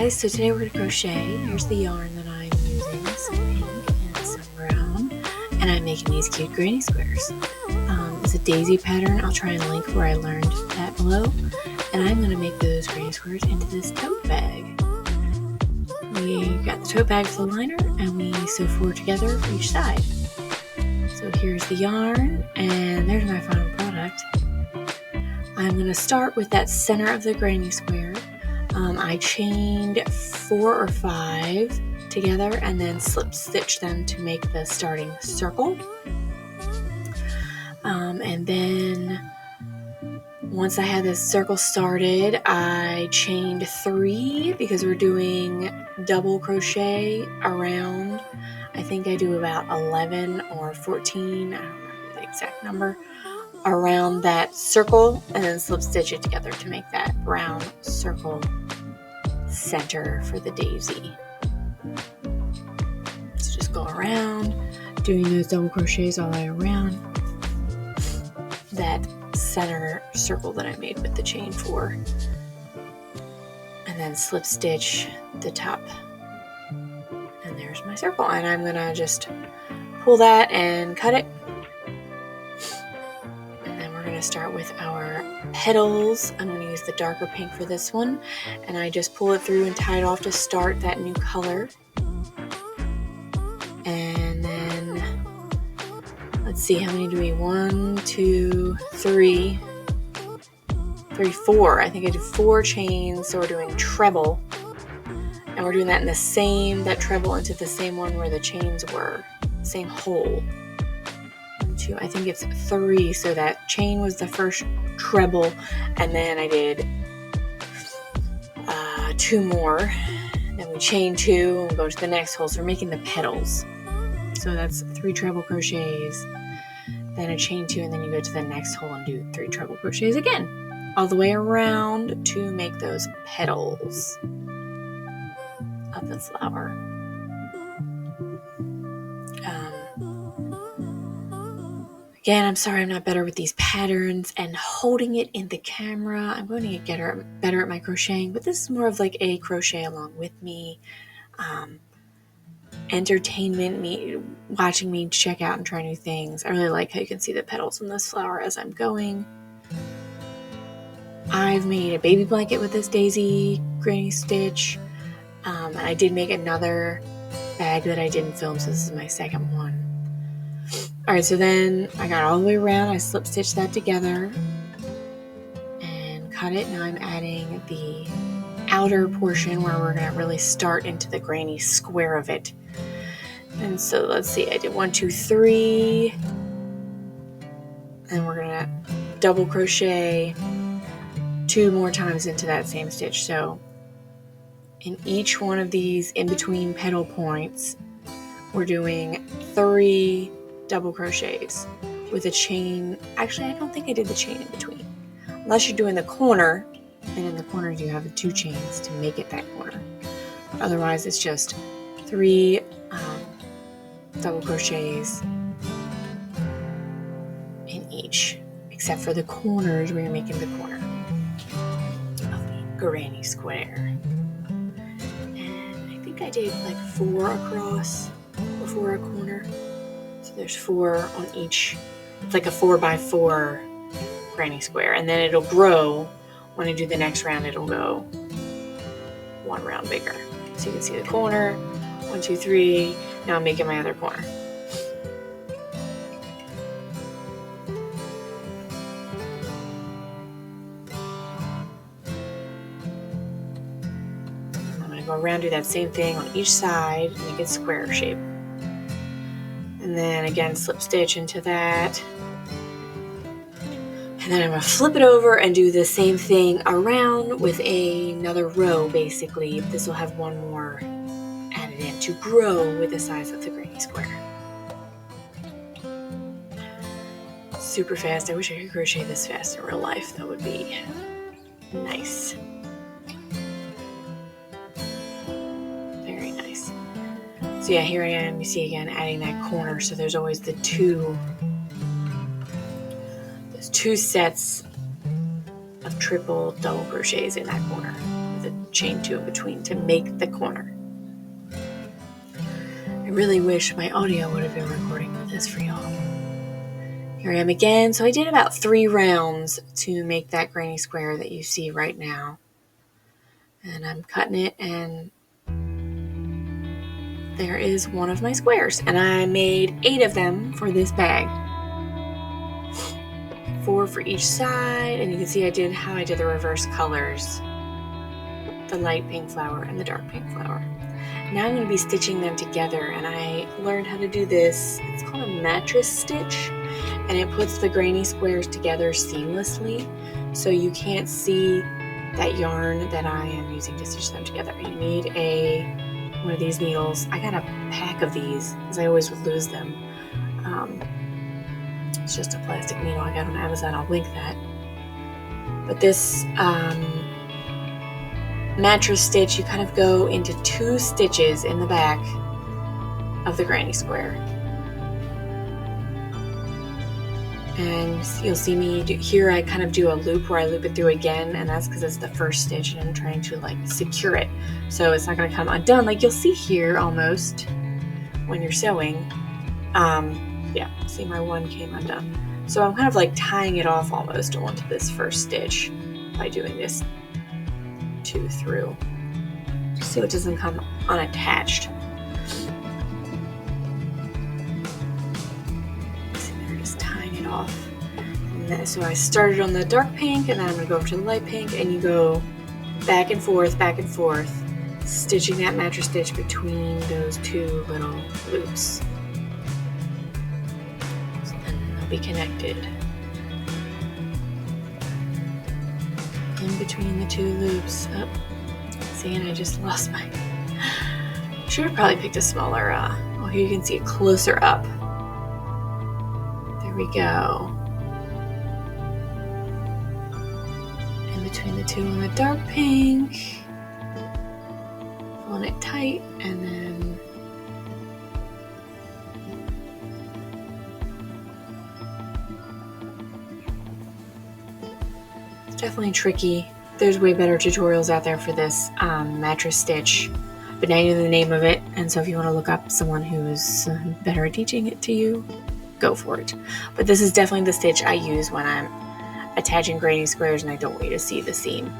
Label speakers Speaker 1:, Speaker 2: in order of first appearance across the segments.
Speaker 1: guys, so today we're going to crochet. Here's the yarn that I'm using, some pink and some brown, and I'm making these cute granny squares. It's a daisy pattern. I'll try and link where I learned that below, and I'm going to make those granny squares into this tote bag. We got the tote bag for the liner, and we sew 4 together for each side. So here's the yarn, and there's my final product. I'm going to start with that center of the granny square. I chained 4 or 5 together and then slip stitched them to make the starting circle. And then once I had this circle started, I chained 3 because we're doing double crochet around. I think I do about 11 or 14, I don't remember the exact number, around that circle, and then slip stitch it together to make that round circle center for the daisy. So just go around doing those double crochets all the way around that center circle that I made with the chain 4, and then slip stitch the top, and there's my circle. And I'm gonna just pull that and cut it, and then we're gonna start with our petals. I'm going to use the darker pink for this one, and I just pull it through and tie it off to start that new color. And then let's see, how many do we 1, 2, 3, 4. I think I did 4 chains, so we're doing treble, and we're doing that in the same, that treble into the same one where the chains were, same hole. 1, 2, I think it's 3, so that chain was the first treble, and then I did 2 more, then we chain 2 and we go to the next hole. So we're making the petals, so that's 3 treble crochets, then a chain 2, and then you go to the next hole and do 3 treble crochets again all the way around to make those petals of the flower. Again, I'm sorry I'm not better with these patterns and holding it in the camera. I'm going to get better at my crocheting, but this is more of like a crochet along with me, entertainment, me watching me check out and try new things. I really like how you can see the petals in this flower as I'm going. I've made a baby blanket with this daisy granny stitch, and I did make another bag that I didn't film, so this is my second one. Alright, so then I got all the way around, I slip stitched that together and cut it. Now I'm adding the outer portion where we're going to really start into the granny square of it. And so let's see, I did 1, 2, 3, and we're going to double crochet 2 more times into that same stitch. So in each one of these in between petal points, we're doing 3 double crochets with a chain. Actually, I don't think I did the chain in between, unless you're doing the corner, and in the corner you have the 2 chains to make it that corner. But otherwise it's just 3 double crochets in each, except for the corners where you're making the corner of the granny square. And I think I did like 4 across before a corner. So there's 4 on each. It's like a 4x4 granny square, and then it'll grow. When I do the next round, it'll go 1 round bigger. So you can see the corner, 1, 2, 3. Now I'm making my other corner. I'm going to go around, do that same thing on each side, make it square shape. And then again, slip stitch into that. And then I'm going to flip it over and do the same thing around with another row, basically. This will have 1 more added in to grow with the size of the granny square. Super fast. I wish I could crochet this fast in real life. That would be nice. Very nice. So yeah, here I am, you see again, adding that corner. So there's always the 2 sets of triple double crochets in that corner with a chain 2 in between to make the corner. I really wish my audio would have been recording this for y'all. Here I am again. So I did about 3 rounds to make that granny square that you see right now. And I'm cutting it, and there is one of my squares. And I made 8 of them for this bag. 4 for each side, and you can see I did the reverse colors. The light pink flower and the dark pink flower. Now I'm going to be stitching them together, and I learned how to do this. It's called a mattress stitch, and it puts the granny squares together seamlessly, so you can't see that yarn that I am using to stitch them together. You need one of these needles. I got a pack of these because I always would lose them. It's just a plastic needle I got on Amazon. I'll link that. But this mattress stitch, you kind of go into 2 stitches in the back of the granny square. And you'll see me here, I kind of do a loop where I loop it through again, and that's because it's the first stitch and I'm trying to like secure it. So it's not going to come undone like you'll see here almost when you're sewing. Yeah, see my one came undone. So I'm kind of like tying it off almost onto this first stitch by doing this 2 through, just so it doesn't come unattached. See, they're just tying it off. And then, so I started on the dark pink, and then I'm going to go over to the light pink, and you go back and forth, stitching that mattress stitch between those 2 little loops. Be connected in between the 2 loops. Oh, see, and I just lost my. Should have probably picked a smaller. Well, here you can see it closer up. There we go. In between the 2 on the dark pink, pulling it tight, and then. Definitely tricky. There's way better tutorials out there for this mattress stitch, but now you know the name of it, and so if you want to look up someone who's better at teaching it to you, go for it. But this is definitely the stitch I use when I'm attaching granny squares and I don't want you to see the seam.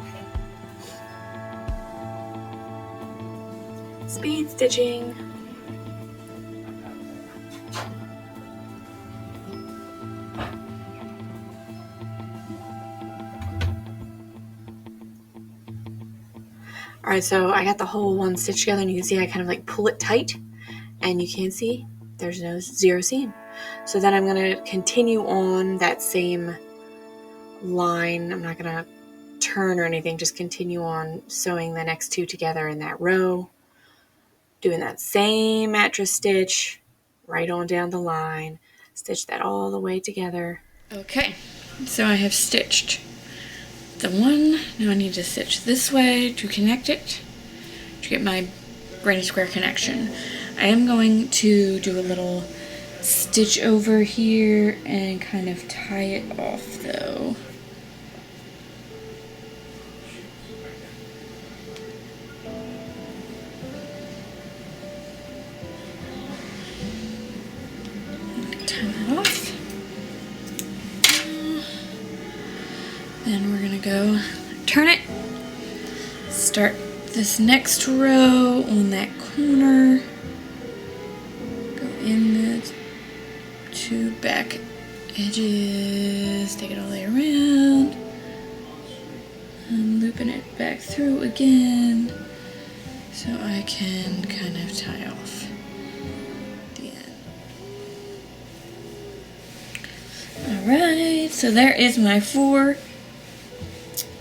Speaker 1: Speed stitching. Alright, so I got the whole one stitch together, and you can see I kind of like pull it tight, and you can see there's no 0 seam. So then I'm going to continue on that same line. I'm not going to turn or anything, just continue on sewing the next 2 together in that row, doing that same mattress stitch right on down the line, stitch that all the way together. Okay, so I have stitched the one. Now I need to stitch this way to connect it, to get my granny square connection. I am going to do a little stitch over here and kind of tie it off though. Tie that off. Then we're gonna go turn it, start this next row on that corner, go in the 2 back edges, take it all the way around, and looping it back through again so I can kind of tie off the end. Alright, so there is my 4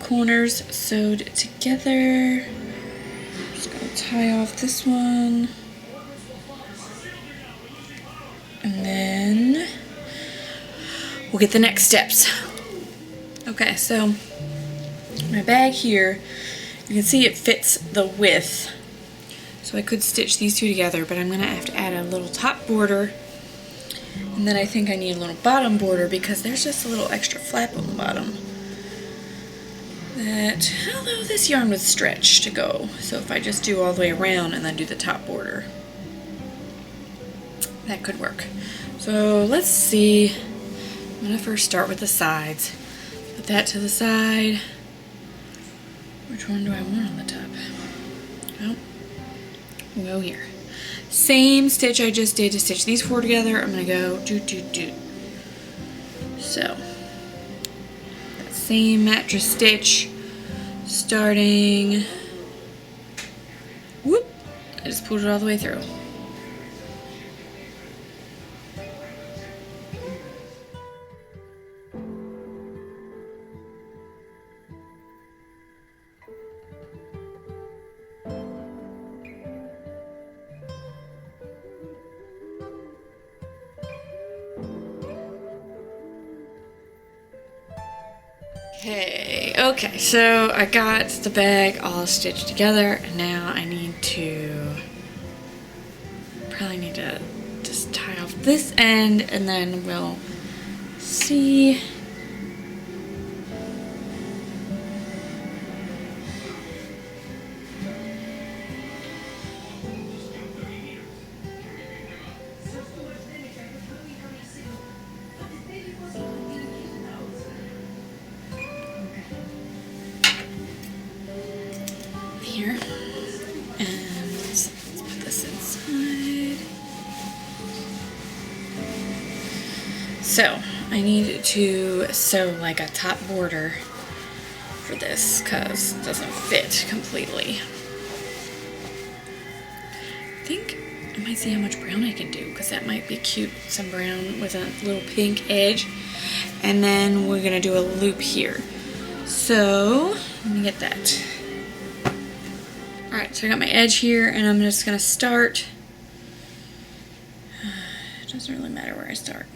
Speaker 1: corners sewed together. Just gonna tie off this one, and then we'll get the next steps. Okay, so my bag here, you can see it fits the width, so I could stitch these 2 together, but I'm gonna have to add a little top border, and then I think I need a little bottom border because there's just a little extra flap on the bottom.
Speaker 2: that, although this yarn would stretch to go, so if I just do all the way around and then do the top border, that could work. So let's see. I'm gonna first start with the sides. Put that to the side. Which one do I want on the top? Oh, we'll go here. Same stitch I just did to stitch these four together. I'm gonna go doot. So that same mattress stitch, starting. Whoop! I just pulled it all the way through. Okay, so I got the bag all stitched together, and now I probably need to just tie off this end, and then we'll see. Here, and let's put this inside. So I need to sew like a top border for this because it doesn't fit completely. I think I might see how much brown I can do because that might be cute. Some brown with a little pink edge, and then we're gonna do a loop here. So let me get that. Alright, so I got my edge here, and I'm just going to start. It doesn't really matter where I start.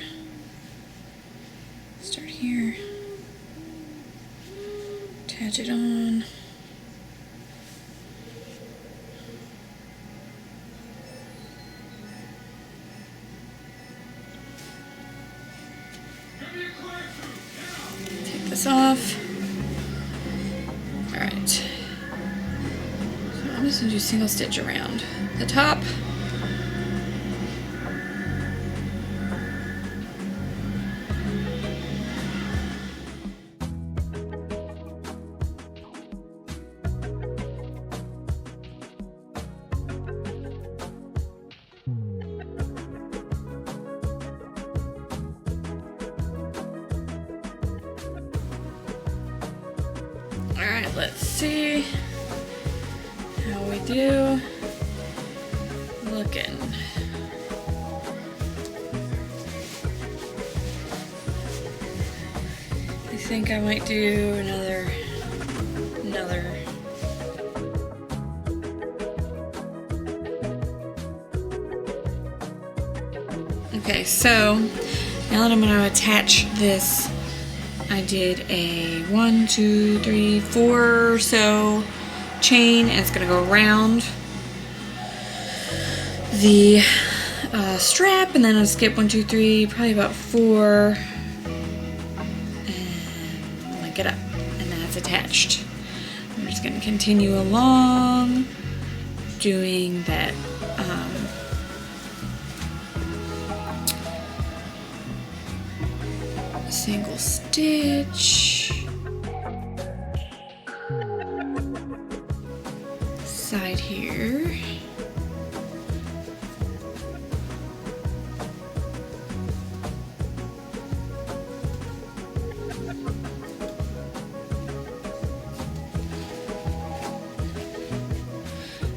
Speaker 2: Start here. Attach it on. Take this off. Alright. I'm just going to do single stitch around the top. Alright, let's see how we do. Looking. I think I might do another. Okay, so now that I'm going to attach this, I did a 1, 2, 3, 4 or so chain, and it's going to go around the strap, and then I'll skip 1, 2, 3, probably about 4, and link it up, and that's attached. I'm just going to continue along doing that single stitch, side here,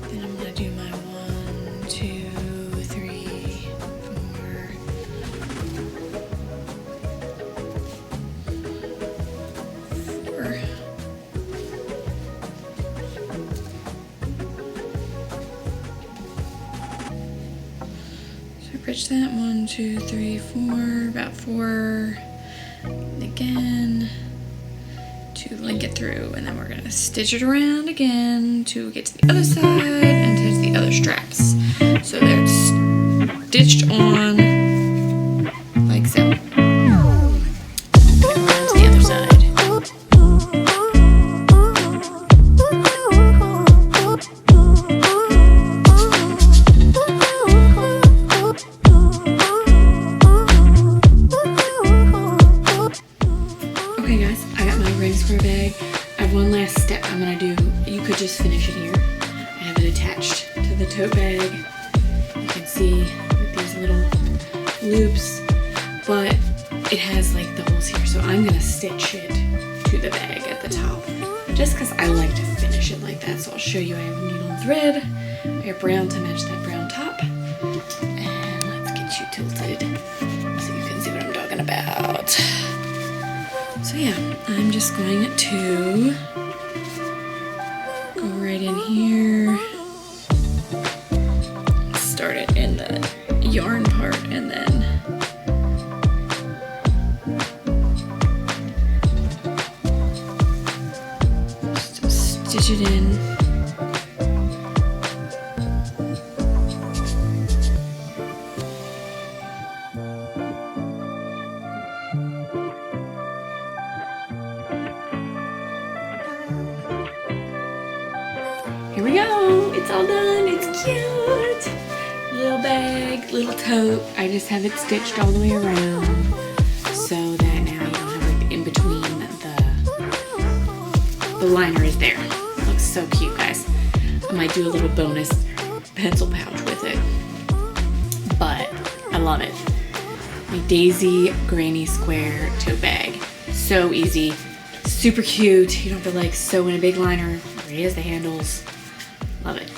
Speaker 2: then I'm going to do my 1, 2, 3, 4. So bridge that 1, 2, 3, 4, about 4, and again to link it through, and then we're gonna stitch it around again to get to the other side and touch the other straps. So they're stitched on like so. And around to the other side. Okay guys, I got my granny square bag. I have one last step I'm gonna do. You could just finish it here. I have it attached to the tote bag. You can see with these little loops, but it has like the holes here, so I'm gonna stitch it to the bag at the top, just because I like to finish it like that. So I'll show you. I have needle and thread. I have brown to match that brown top, and let's get you tilted so you can see what I'm talking about. So yeah, I'm just going to go right in here, start it in the yarn part, and then just stitch it in. Here we go, it's all done, it's cute. Little bag, little tote. I just have it stitched all the way around so that now you don't have like the in between, the liner is there. Looks so cute, guys. I might do a little bonus pencil pouch with it, but I love it. My Daisy Granny Square tote bag. So easy, super cute. You don't have to like sew in a big liner. There is the handles. Love it.